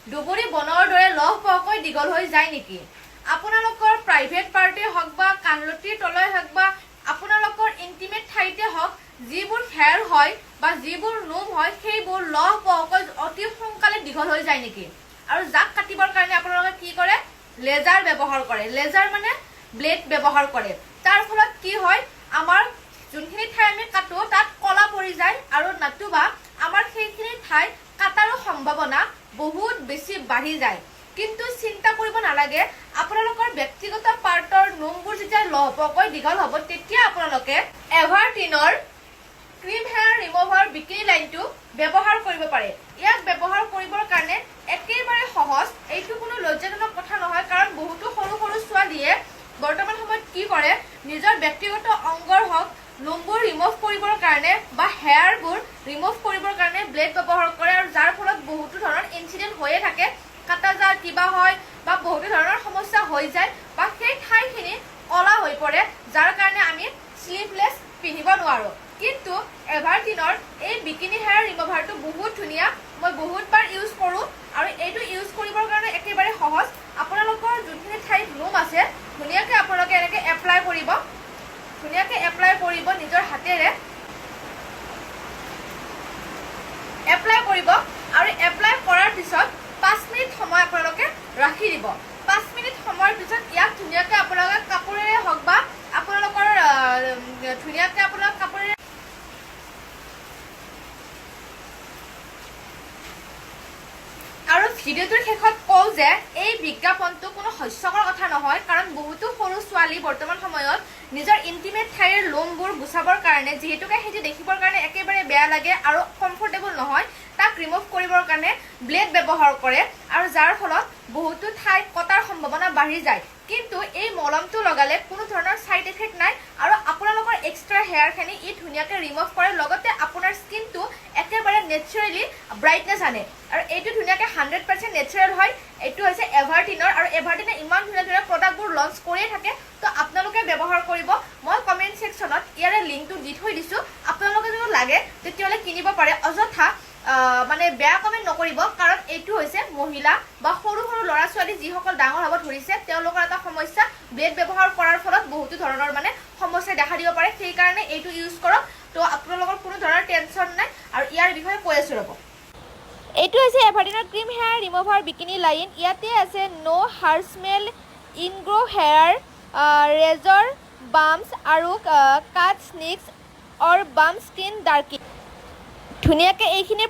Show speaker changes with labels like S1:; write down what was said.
S1: দুবৰি বনৰ দৰে লহপহকৈ দীঘল হৈ যায় নেকি? আপোনালোকৰ প্ৰাইভেট পাৰ্টি হওক বা কাণলতিৰ তলৈ হওক বা আপোনালোকৰ ইণ্টিমেট ঠাইতে হওক, যিবোৰ হেয়াৰ হয় বা যিবোৰ নোম হয় সেইবোৰ লহপহকৈ অতি সোনকালে দীঘল হৈ যায় নেকি? আৰু জাক কাটিবৰ কাৰণে আপোনালোকে কি কৰে? লেজাৰ ব্যৱহাৰ কৰে। লেজাৰ মানে ব্লেড ব্যৱহাৰ কৰে। তাৰ ফলত কি হয়, আমাৰ যোনখিনি ঠাই আমি কাটো তাত কলা পৰি যায় আৰু নতুবা আমাৰ সেইখিনি ঠাই কাটাৰো সম্ভাৱনা বহুত বেছি বাঢ়ি যায়। কিন্তু চিন্তা কৰিব নালাগে, আপোনালোকৰ ব্যক্তিগত পাৰ্টৰ নোমবোৰ যেতিয়া লহপহকৈ দীঘল হ'ব তেতিয়া আপোনালোকে এভাৰটিনৰ ক্ৰীম হেয়াৰ ৰিমুভাৰ বিকিনি লাইনটো ব্যৱহাৰ কৰিব পাৰে। ইয়াক ব্যৱহাৰ কৰিবৰ কাৰণে একেবাৰে সহজ। এইটো কোনো লজ্জাজনক কথা নহয়, কাৰণ বহুতো সৰু সৰু ছোৱালীয়ে বৰ্তমান সময়ত কি কৰে, নিজৰ ব্যক্তিগত অংগৰ হওক নোমবোৰ ৰিমুভ কৰিবৰ কাৰণে বা হেয়াৰবোৰ ৰিমুভ কৰিবৰ কাৰণে ব্লেড ব্যৱহাৰ কৰে, আৰু যাৰ ফলত বহুতো ধৰণৰ ইনচিডেণ্ট হৈয়ে থাকে। কাটা যায়, কিবা হয় বা বহুতো ধৰণৰ সমস্যা হৈ যায় বা সেই ঠাইখিনি কলা হৈ পৰে, যাৰ কাৰণে আমি স্লিভলেছ পিন্ধিব নোৱাৰোঁ। কিন্তু এভাৰটিনৰ এই বিকিনি হেয়াৰ ৰিমুভাৰটো বহুত ধুনীয়া। মই বহুতবাৰ ইউজ কৰোঁ আৰু এইটো ইউজ কৰিবৰ কাৰণে একেবাৰে সহজ। আপোনালোকৰ যোনখিনি ঠাইত নোম আছে ধুনীয়াকৈ আপোনালোকে এনেকৈ এপ্লাই কৰিব। ধুনীয়াকৈ এপ্লাই কৰিব নিজৰ হাতেৰে। এপ্লাই কৰিব আৰু এপ্লাই কৰাৰ পিছত 5 মিনিট সময় আপোনালোকে ৰাখি দিব। 5 মিনিট সময়ৰ পিছত ইয়াক ধুনীয়াকৈ আপোনালোকে কাপোৰেৰে হওক বা আপোনালোকৰ ধুনীয়াকৈ আপোনালোক কাপোৰেৰে আৰু ভিডিঅ'টোৰ শেষত কওঁ যে এই বিজ্ঞাপনটো কোনো হাস্যকৰ কথা নহয়, কাৰণ বহুতো সৰু ছোৱালী বৰ্তমান সময়ত নিজৰ ইণ্টিমেট ঠাইৰ লোমবোৰ গুচাবৰ কাৰণে, যিহেতুকে সেইটো দেখিবৰ কাৰণে একেবাৰে বেয়া লাগে আৰু কমফৰ্টেবল নহয়, তাক ৰিমুভ কৰিবৰ কাৰণে ব্লেড ব্যৱহাৰ কৰে, আৰু যাৰ ফলত বহুতো ঠাইত কটাৰ সম্ভাৱনা বাঢ়ি যায়। কিন্তু এই মলমটো লগালে কোনো ধৰণৰ ছাইড এফেক্ট নাই আৰু আপোনালোকৰ এক্সট্ৰা হেয়াৰখিনি ই ধুনীয়াকৈ ৰিমুভ কৰে, লগতে আপোনাৰ স্কিনটো একেবাৰে নেচাৰেলি ব্ৰাইটনেছ আনে। আৰু এইটো ধুনীয়াকৈ 100% নেচাৰেল হয়। এইটো হৈছে এভাৰটিনৰ, আৰু এভাৰটিনে ইমান ধুনীয়া ধুনীয়া প্ৰডাক্টবোৰ লঞ্চ কৰিয়ে থাকে, তো আপোনালোকে ব্যৱহাৰ কৰিব। মই কমেণ্ট ছেকশ্যনত ইয়াৰে লিংকটো দি থৈ দিছোঁ, আপোনালোকে যদি লাগে তেতিয়াহ'লে কিনিব পাৰে। অযথা মানে বেয়া কমেণ্ট নকৰিব, কাৰণ এইটো হৈছে মহিলা বা সৰু সৰু ল'ৰা ছোৱালী যিসকল ডাঙৰ হ'ব ধৰিছে তেওঁলোকৰ এটা সমস্যা, ব্লেড ব্যৱহাৰ কৰাৰ ফলত বহুতো ধৰণৰ মানে সমস্যা দেখা দিব পাৰে। সেইকাৰণে এইটো ইউজ কৰক, তো আপোনালোকৰ কোনো ধৰণৰ টেনশ্যন নাই। আৰু ইয়াৰ বিষয়ে কৈ আছোঁ ৰ'ব। এইটো হৈছে এভাৰটিনৰ cream hair remover bikini line. ইয়াতে আছে ন' হাৰ্চমেল, ইনগ্ৰো হেয়াৰ, ৰেজৰ বাম্পছ আৰু কাট স্নিক্স অৰ বাম্প স্কিন ডাৰ্কিং। ধুনীয়াকৈ এইখিনিৰ